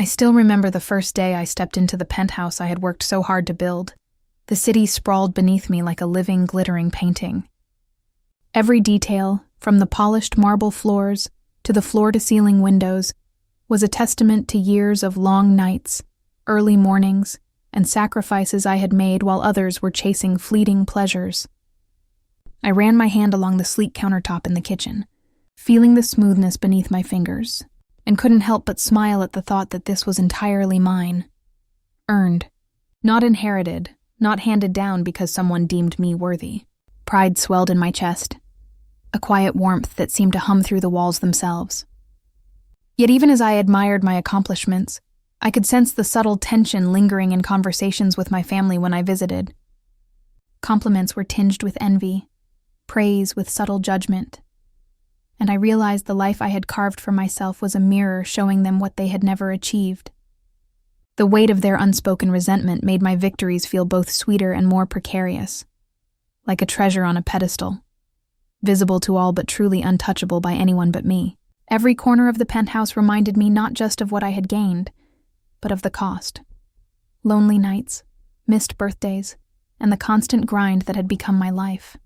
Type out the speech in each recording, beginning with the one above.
I still remember the first day I stepped into the penthouse I had worked so hard to build. The city sprawled beneath me like a living, glittering painting. Every detail, from the polished marble floors to the floor-to-ceiling windows, was a testament to years of long nights, early mornings, and sacrifices I had made while others were chasing fleeting pleasures. I ran my hand along the sleek countertop in the kitchen, feeling the smoothness beneath my fingers, and couldn't help but smile at the thought that this was entirely mine. Earned. Not inherited, not handed down because someone deemed me worthy. Pride swelled in my chest, a quiet warmth that seemed to hum through the walls themselves. Yet even as I admired my accomplishments, I could sense the subtle tension lingering in conversations with my family when I visited. Compliments were tinged with envy, praise with subtle judgment, and I realized the life I had carved for myself was a mirror showing them what they had never achieved. The weight of their unspoken resentment made my victories feel both sweeter and more precarious, like a treasure on a pedestal, visible to all but truly untouchable by anyone but me. Every corner of the penthouse reminded me not just of what I had gained, but of the cost. Lonely nights, missed birthdays, and the constant grind that had become my life.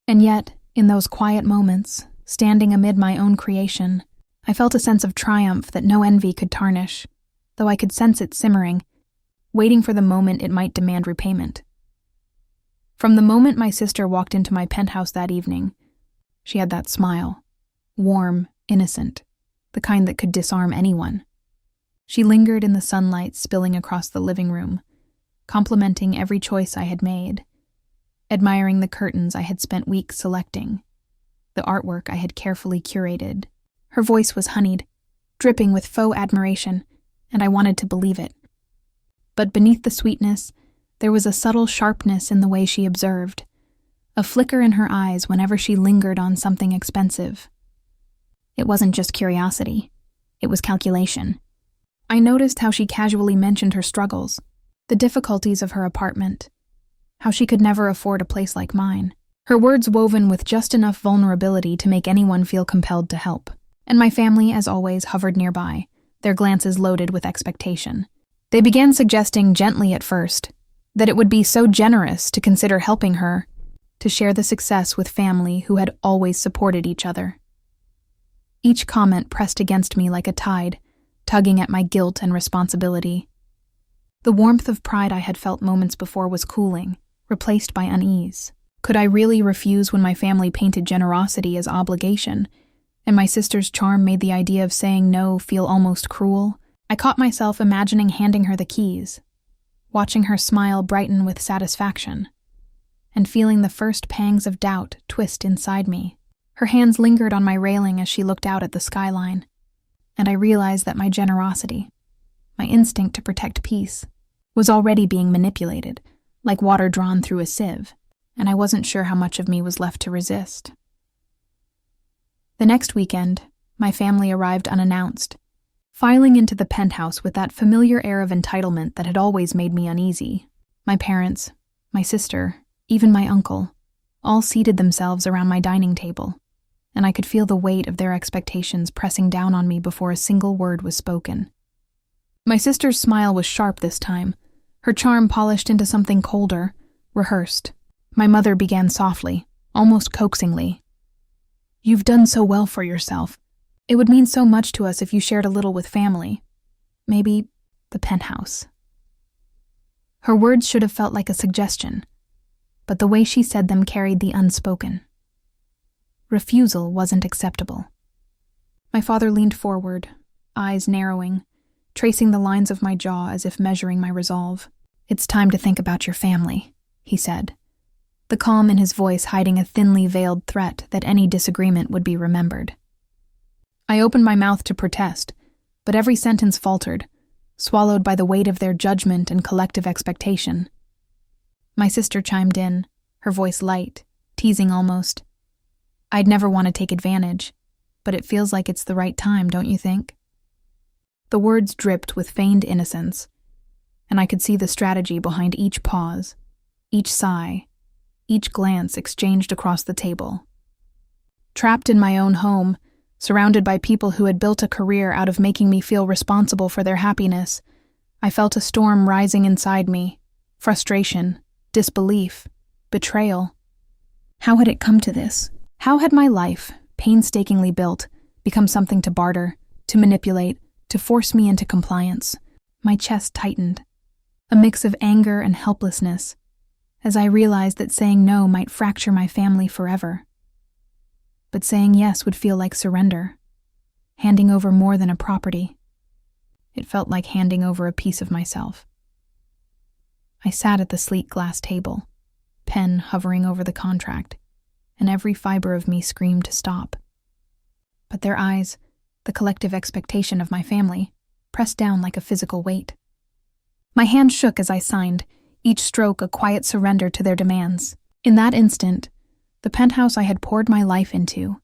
And yet, in those quiet moments, standing amid my own creation, I felt a sense of triumph that no envy could tarnish, though I could sense it simmering, waiting for the moment it might demand repayment. From the moment my sister walked into my penthouse that evening, she had that smile, warm, innocent, the kind that could disarm anyone. She lingered in the sunlight spilling across the living room, complimenting every choice I had made, admiring the curtains I had spent weeks selecting, the artwork I had carefully curated. Her voice was honeyed, dripping with faux admiration, and I wanted to believe it. But beneath the sweetness, there was a subtle sharpness in the way she observed, a flicker in her eyes whenever she lingered on something expensive. It wasn't just curiosity, it was calculation. I noticed how she casually mentioned her struggles, the difficulties of her apartment, how she could never afford a place like mine. Her words woven with just enough vulnerability to make anyone feel compelled to help. And my family, as always, hovered nearby, their glances loaded with expectation. They began suggesting gently at first that it would be so generous to consider helping her to share the success with family who had always supported each other. Each comment pressed against me like a tide, tugging at my guilt and responsibility. The warmth of pride I had felt moments before was cooling, replaced by unease. Could I really refuse when my family painted generosity as obligation, and my sister's charm made the idea of saying no feel almost cruel? I caught myself imagining handing her the keys, watching her smile brighten with satisfaction, and feeling the first pangs of doubt twist inside me. Her hands lingered on my railing as she looked out at the skyline, and I realized that my generosity, my instinct to protect peace, was already being manipulated, like water drawn through a sieve, and I wasn't sure how much of me was left to resist. The next weekend, my family arrived unannounced, filing into the penthouse with that familiar air of entitlement that had always made me uneasy. My parents, my sister, even my uncle, all seated themselves around my dining table, and I could feel the weight of their expectations pressing down on me before a single word was spoken. My sister's smile was sharp this time, her charm polished into something colder, rehearsed. My mother began softly, almost coaxingly. "You've done so well for yourself. It would mean so much to us if you shared a little with family. Maybe the penthouse." Her words should have felt like a suggestion, but the way she said them carried the unspoken. Refusal wasn't acceptable. My father leaned forward, eyes narrowing, tracing the lines of my jaw as if measuring my resolve. "It's time to think about your family," he said, the calm in his voice hiding a thinly veiled threat that any disagreement would be remembered. I opened my mouth to protest, but every sentence faltered, swallowed by the weight of their judgment and collective expectation. My sister chimed in, her voice light, teasing almost. "I'd never want to take advantage, but it feels like it's the right time, don't you think?" The words dripped with feigned innocence, and I could see the strategy behind each pause, each sigh, each glance exchanged across the table. Trapped in my own home, Surrounded by people who had built a career out of making me feel responsible for their happiness, I felt a storm rising inside me. Frustration, disbelief, betrayal. How had it come to this? How had my life, painstakingly built, become something to barter, to manipulate, to force me into compliance? My chest tightened, a mix of anger and helplessness, as I realized that saying no might fracture my family forever. But saying yes would feel like surrender, handing over more than a property. It felt like handing over a piece of myself. I sat at the sleek glass table, pen hovering over the contract, and every fiber of me screamed to stop. But their eyes, the collective expectation of my family, pressed down like a physical weight. My hand shook as I signed, each stroke a quiet surrender to their demands. In that instant, the penthouse I had poured my life into,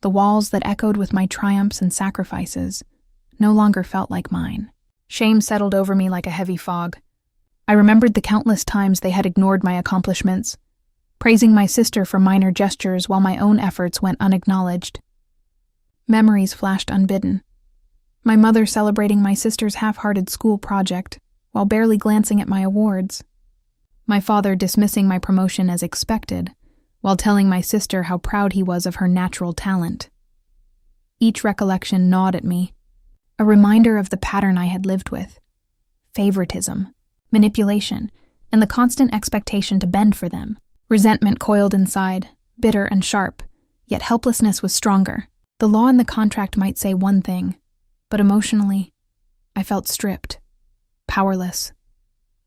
the walls that echoed with my triumphs and sacrifices, no longer felt like mine. Shame settled over me like a heavy fog. I remembered the countless times they had ignored my accomplishments, praising my sister for minor gestures while my own efforts went unacknowledged. Memories flashed unbidden. My mother celebrating my sister's half-hearted school project while barely glancing at my awards. My father dismissing my promotion as expected while telling my sister how proud he was of her natural talent. Each recollection gnawed at me, a reminder of the pattern I had lived with: favoritism, manipulation, and the constant expectation to bend for them. Resentment coiled inside, bitter and sharp, yet helplessness was stronger. The law and the contract might say one thing, but emotionally, I felt stripped, powerless,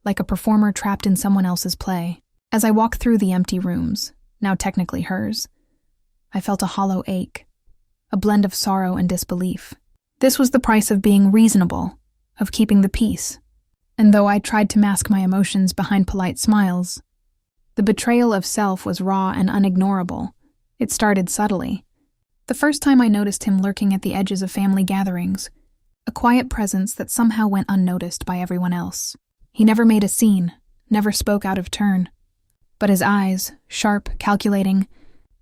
like a performer trapped in someone else's play. As I walked through the empty rooms, now technically hers, I felt a hollow ache, a blend of sorrow and disbelief. This was the price of being reasonable, of keeping the peace. And though I tried to mask my emotions behind polite smiles, the betrayal of self was raw and unignorable. It started subtly. The first time I noticed him lurking at the edges of family gatherings, a quiet presence that somehow went unnoticed by everyone else. He never made a scene, never spoke out of turn, but his eyes, sharp, calculating,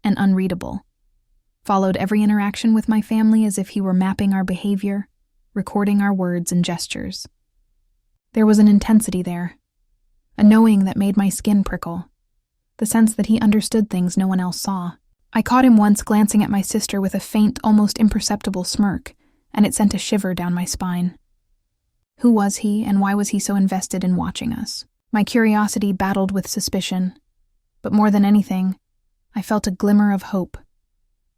and unreadable, followed every interaction with my family as if he were mapping our behavior, recording our words and gestures. There was an intensity there, a knowing that made my skin prickle, the sense that he understood things no one else saw. I caught him once glancing at my sister with a faint, almost imperceptible smirk, and it sent a shiver down my spine. Who was he, and why was he so invested in watching us? My curiosity battled with suspicion, but more than anything, I felt a glimmer of hope,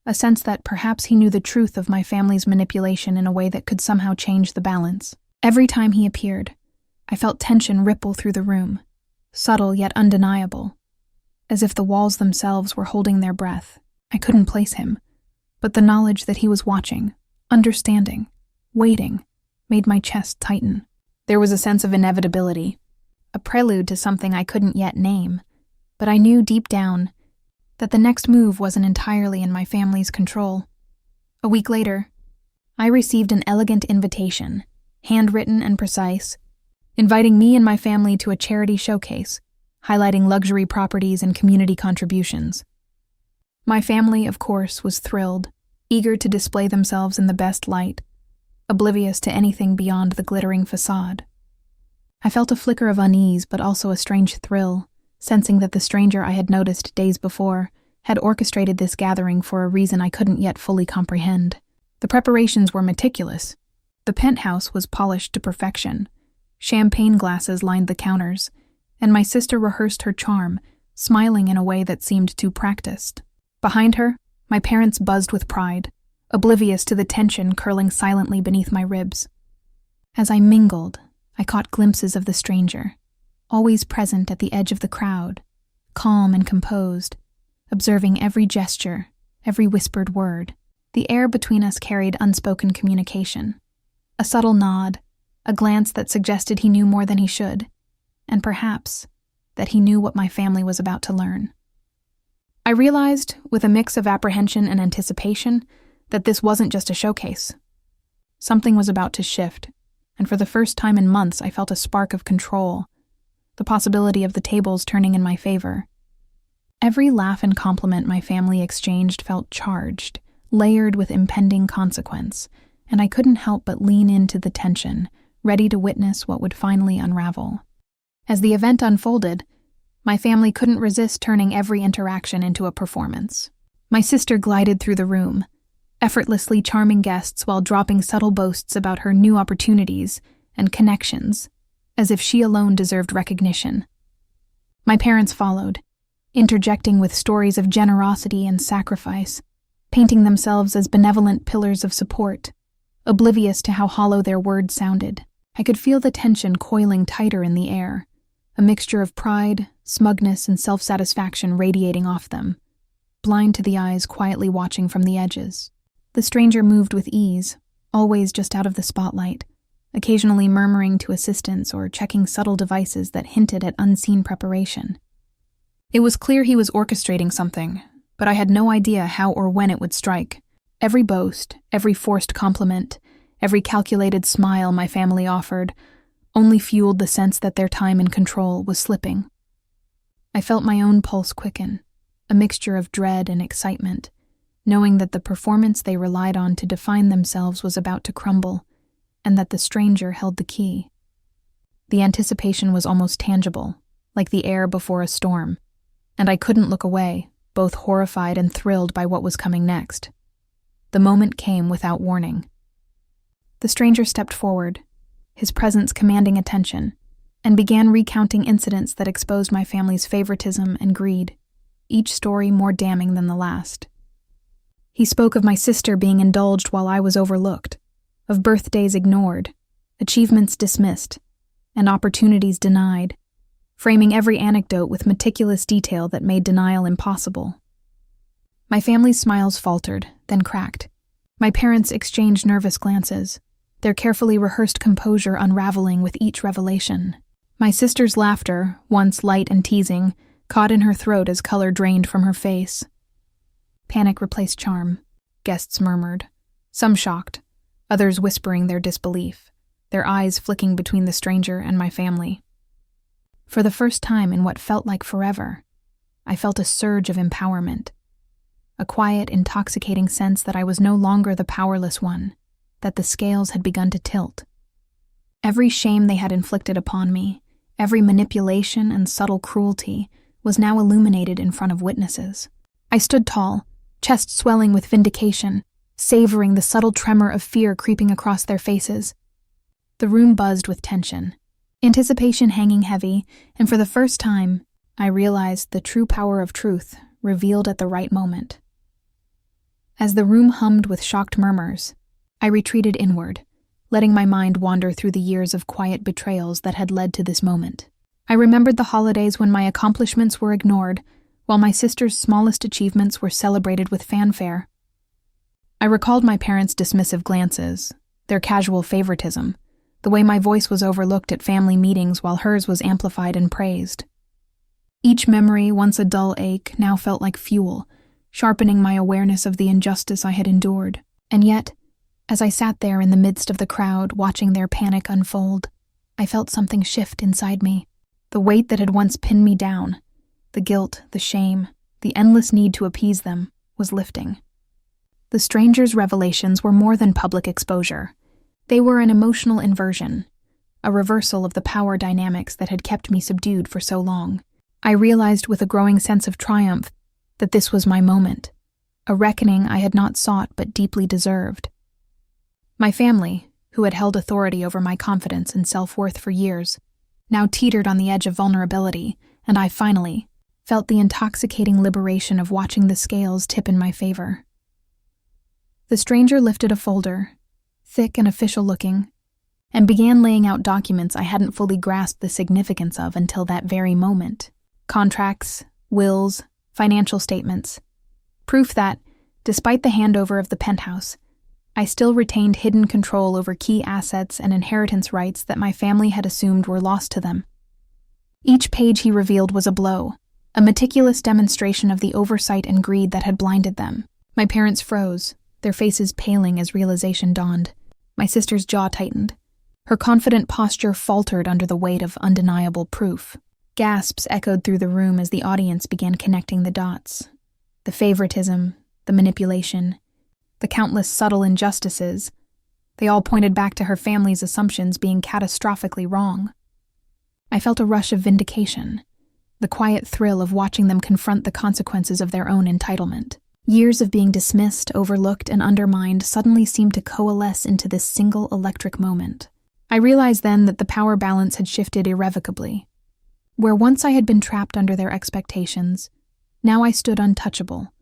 a sense that perhaps he knew the truth of my family's manipulation in a way that could somehow change the balance. Every time he appeared, I felt tension ripple through the room, subtle yet undeniable, as if the walls themselves were holding their breath. I couldn't place him, but the knowledge that he was watching, understanding, waiting, made my chest tighten. There was a sense of inevitability, a prelude to something I couldn't yet name, but I knew deep down that the next move wasn't entirely in my family's control. A week later, I received an elegant invitation, handwritten and precise, inviting me and my family to a charity showcase, highlighting luxury properties and community contributions. My family, of course, was thrilled, eager to display themselves in the best light, oblivious to anything beyond the glittering facade. I felt a flicker of unease, but also a strange thrill, sensing that the stranger I had noticed days before had orchestrated this gathering for a reason I couldn't yet fully comprehend. The preparations were meticulous. The penthouse was polished to perfection. Champagne glasses lined the counters, and my sister rehearsed her charm, smiling in a way that seemed too practiced. Behind her, my parents buzzed with pride, oblivious to the tension curling silently beneath my ribs. As I mingled, I caught glimpses of the stranger, always present at the edge of the crowd, calm and composed, observing every gesture, every whispered word. The air between us carried unspoken communication, a subtle nod, a glance that suggested he knew more than he should, and perhaps that he knew what my family was about to learn. I realized, with a mix of apprehension and anticipation, that this wasn't just a showcase. Something was about to shift, and for the first time in months I felt a spark of control, the possibility of the tables turning in my favor. Every laugh and compliment my family exchanged felt charged, layered with impending consequence, and I couldn't help but lean into the tension, ready to witness what would finally unravel. As the event unfolded, my family couldn't resist turning every interaction into a performance. My sister glided through the room, effortlessly charming guests while dropping subtle boasts about her new opportunities and connections, as if she alone deserved recognition. My parents followed, interjecting with stories of generosity and sacrifice, painting themselves as benevolent pillars of support, oblivious to how hollow their words sounded. I could feel the tension coiling tighter in the air, a mixture of pride, smugness, and self-satisfaction radiating off them, blind to the eyes quietly watching from the edges. The stranger moved with ease, always just out of the spotlight, occasionally murmuring to assistants or checking subtle devices that hinted at unseen preparation. It was clear he was orchestrating something, but I had no idea how or when it would strike. Every boast, every forced compliment, every calculated smile my family offered only fueled the sense that their time in control was slipping. I felt my own pulse quicken, a mixture of dread and excitement, knowing that the performance they relied on to define themselves was about to crumble, and that the stranger held the key. The anticipation was almost tangible, like the air before a storm, and I couldn't look away, both horrified and thrilled by what was coming next. The moment came without warning. The stranger stepped forward, his presence commanding attention, and began recounting incidents that exposed my family's favoritism and greed, each story more damning than the last. He spoke of my sister being indulged while I was overlooked, of birthdays ignored, achievements dismissed, and opportunities denied, framing every anecdote with meticulous detail that made denial impossible. My family's smiles faltered, then cracked. My parents exchanged nervous glances, their carefully rehearsed composure unraveling with each revelation. My sister's laughter, once light and teasing, caught in her throat as color drained from her face. Panic replaced charm, guests murmured, some shocked, others whispering their disbelief, their eyes flicking between the stranger and my family. For the first time in what felt like forever, I felt a surge of empowerment, a quiet, intoxicating sense that I was no longer the powerless one, that the scales had begun to tilt. Every shame they had inflicted upon me, every manipulation and subtle cruelty, was now illuminated in front of witnesses. I stood tall, chest swelling with vindication, savoring the subtle tremor of fear creeping across their faces. The room buzzed with tension, anticipation hanging heavy, and for the first time, I realized the true power of truth revealed at the right moment. As the room hummed with shocked murmurs, I retreated inward, letting my mind wander through the years of quiet betrayals that had led to this moment. I remembered the holidays when my accomplishments were ignored, while my sister's smallest achievements were celebrated with fanfare. I recalled my parents' dismissive glances, their casual favoritism, the way my voice was overlooked at family meetings while hers was amplified and praised. Each memory, once a dull ache, now felt like fuel, sharpening my awareness of the injustice I had endured. And yet, as I sat there in the midst of the crowd watching their panic unfold, I felt something shift inside me. The weight that had once pinned me down, the guilt, the shame, the endless need to appease them, was lifting. The stranger's revelations were more than public exposure. They were an emotional inversion, a reversal of the power dynamics that had kept me subdued for so long. I realized with a growing sense of triumph that this was my moment, a reckoning I had not sought but deeply deserved. My family, who had held authority over my confidence and self-worth for years, now teetered on the edge of vulnerability, and I finally felt the intoxicating liberation of watching the scales tip in my favor. The stranger lifted a folder, thick and official-looking, and began laying out documents I hadn't fully grasped the significance of until that very moment. Contracts, wills, financial statements. Proof that, despite the handover of the Penthouse, I still retained hidden control over key assets and inheritance rights that my family had assumed were lost to them. Each page he revealed was a blow, a meticulous demonstration of the oversight and greed that had blinded them. My parents froze, their faces paling as realization dawned. My sister's jaw tightened. Her confident posture faltered under the weight of undeniable proof. Gasps echoed through the room as the audience began connecting the dots. The favoritism, the manipulation, the countless subtle injustices. They all pointed back to her family's assumptions being catastrophically wrong. I felt a rush of vindication, the quiet thrill of watching them confront the consequences of their own entitlement. Years of being dismissed, overlooked, and undermined suddenly seemed to coalesce into this single electric moment. I realized then that the power balance had shifted irrevocably. Where once I had been trapped under their expectations, now I stood untouchable,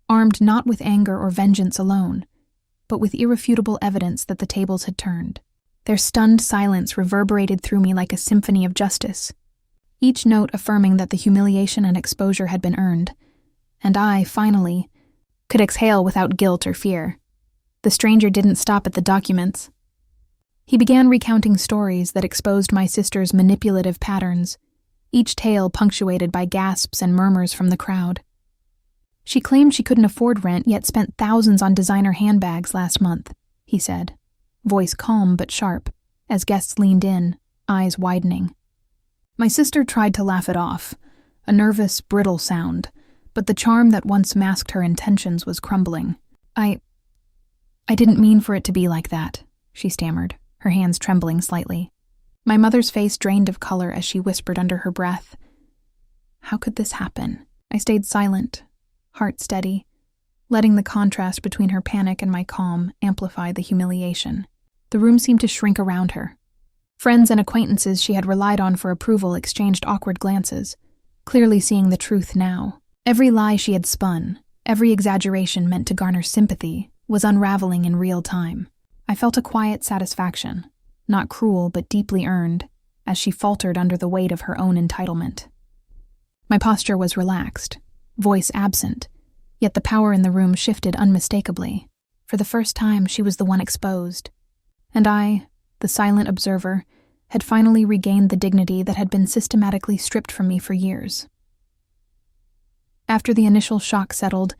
armed not with anger or vengeance alone, but with irrefutable evidence that the tables had turned. Their stunned silence reverberated through me like a symphony of justice, each note affirming that the humiliation and exposure had been earned, and I, finally, could exhale without guilt or fear. The stranger didn't stop at the documents. He began recounting stories that exposed my sister's manipulative patterns, each tale punctuated by gasps and murmurs from the crowd. She claimed she couldn't afford rent, yet spent thousands on designer handbags last month, he said, voice calm but sharp, as guests leaned in, eyes widening. My sister tried to laugh it off, a nervous, brittle sound, but the charm that once masked her intentions was crumbling. I didn't mean for it to be like that, she stammered, her hands trembling slightly. My mother's face drained of color as she whispered under her breath, "How could this happen?" I stayed silent, heart steady, letting the contrast between her panic and my calm amplify the humiliation. The room seemed to shrink around her. Friends and acquaintances she had relied on for approval exchanged awkward glances, clearly seeing the truth now. Every lie she had spun, every exaggeration meant to garner sympathy, was unraveling in real time. I felt a quiet satisfaction, not cruel but deeply earned, as she faltered under the weight of her own entitlement. My posture was relaxed, voice absent, yet the power in the room shifted unmistakably. For the first time, she was the one exposed, and I, the silent observer, had finally regained the dignity that had been systematically stripped from me for years. After the initial shock settled,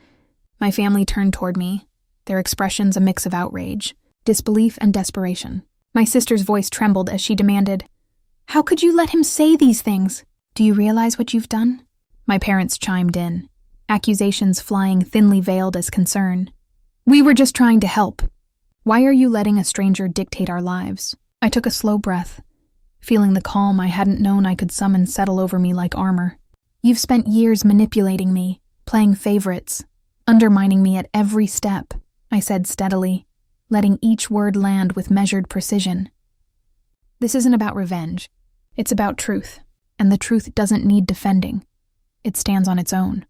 my family turned toward me, their expressions a mix of outrage, disbelief, and desperation. My sister's voice trembled as she demanded, "How could you let him say these things? Do you realize what you've done?" My parents chimed in, accusations flying thinly veiled as concern. "We were just trying to help. Why are you letting a stranger dictate our lives?" I took a slow breath, feeling the calm I hadn't known I could summon settle over me like armor. "You've spent years manipulating me, playing favorites, undermining me at every step," I said steadily, letting each word land with measured precision. "This isn't about revenge. It's about truth, and the truth doesn't need defending. It stands on its own."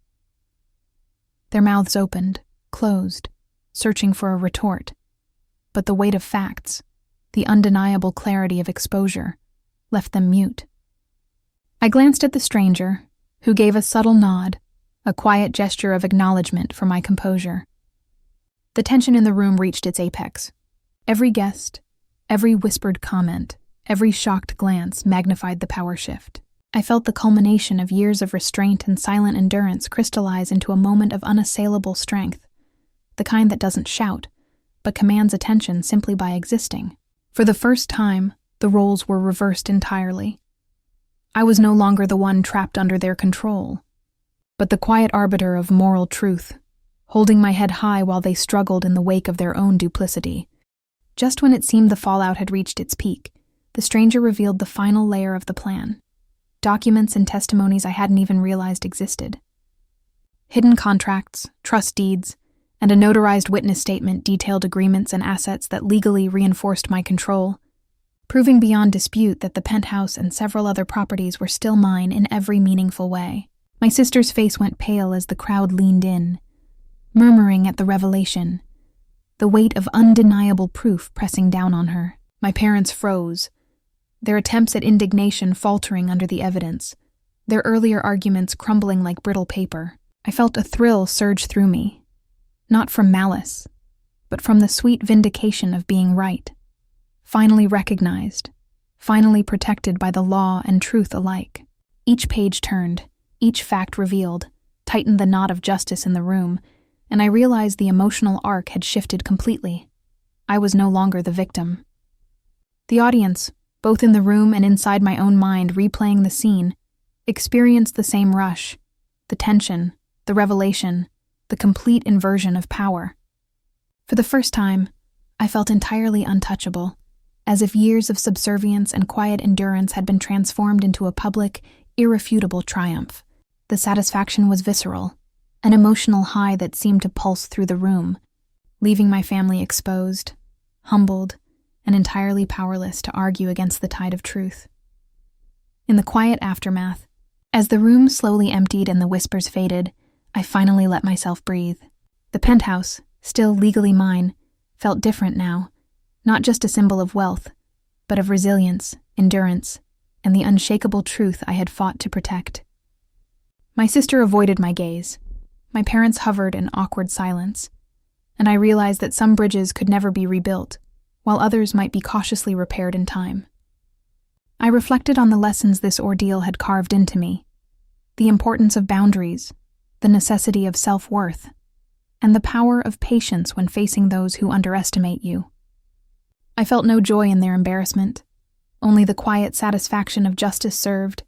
Their mouths opened, closed, searching for a retort, but the weight of facts, the undeniable clarity of exposure, left them mute. I glanced at the stranger, who gave a subtle nod, a quiet gesture of acknowledgement for my composure. The tension in the room reached its apex. Every guest, every whispered comment, every shocked glance magnified the power shift. I felt the culmination of years of restraint and silent endurance crystallize into a moment of unassailable strength, the kind that doesn't shout, but commands attention simply by existing. For the first time, the roles were reversed entirely. I was no longer the one trapped under their control, but the quiet arbiter of moral truth, holding my head high while they struggled in the wake of their own duplicity. Just when it seemed the fallout had reached its peak, the stranger revealed the final layer of the plan. Documents and testimonies I hadn't even realized existed. Hidden contracts, trust deeds, and a notarized witness statement detailed agreements and assets that legally reinforced my control, proving beyond dispute that the Penthouse and several other properties were still mine in every meaningful way. My sister's face went pale as the crowd leaned in, murmuring at the revelation, the weight of undeniable proof pressing down on her. My parents froze, their attempts at indignation faltering under the evidence, their earlier arguments crumbling like brittle paper. I felt a thrill surge through me, not from malice, but from the sweet vindication of being right, finally recognized, finally protected by the law and truth alike. Each page turned, each fact revealed, tightened the knot of justice in the room, and I realized the emotional arc had shifted completely. I was no longer the victim. The audience, both in the room and inside my own mind replaying the scene, experienced the same rush, the tension, the revelation, the complete inversion of power. For the first time, I felt entirely untouchable, as if years of subservience and quiet endurance had been transformed into a public, irrefutable triumph. The satisfaction was visceral, an emotional high that seemed to pulse through the room, leaving my family exposed, humbled, and entirely powerless to argue against the tide of truth. In the quiet aftermath, as the room slowly emptied and the whispers faded, I finally let myself breathe. The penthouse, still legally mine, felt different now, not just a symbol of wealth, but of resilience, endurance, and the unshakable truth I had fought to protect. My sister avoided my gaze. My parents hovered in awkward silence, and I realized that some bridges could never be rebuilt, while others might be cautiously repaired in time. I reflected on the lessons this ordeal had carved into me, the importance of boundaries, the necessity of self-worth, and the power of patience when facing those who underestimate you. I felt no joy in their embarrassment, only the quiet satisfaction of justice served,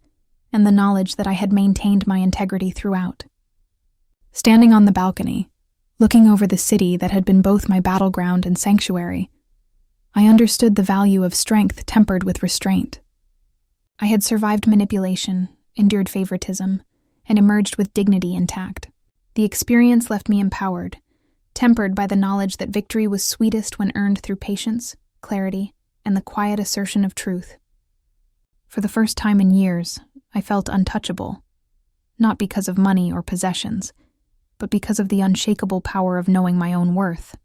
and the knowledge that I had maintained my integrity throughout. Standing on the balcony, looking over the city that had been both my battleground and sanctuary, I understood the value of strength tempered with restraint. I had survived manipulation, endured favoritism, and emerged with dignity intact. The experience left me empowered, tempered by the knowledge that victory was sweetest when earned through patience, clarity, and the quiet assertion of truth. For the first time in years, I felt untouchable, not because of money or possessions, but because of the unshakable power of knowing my own worth.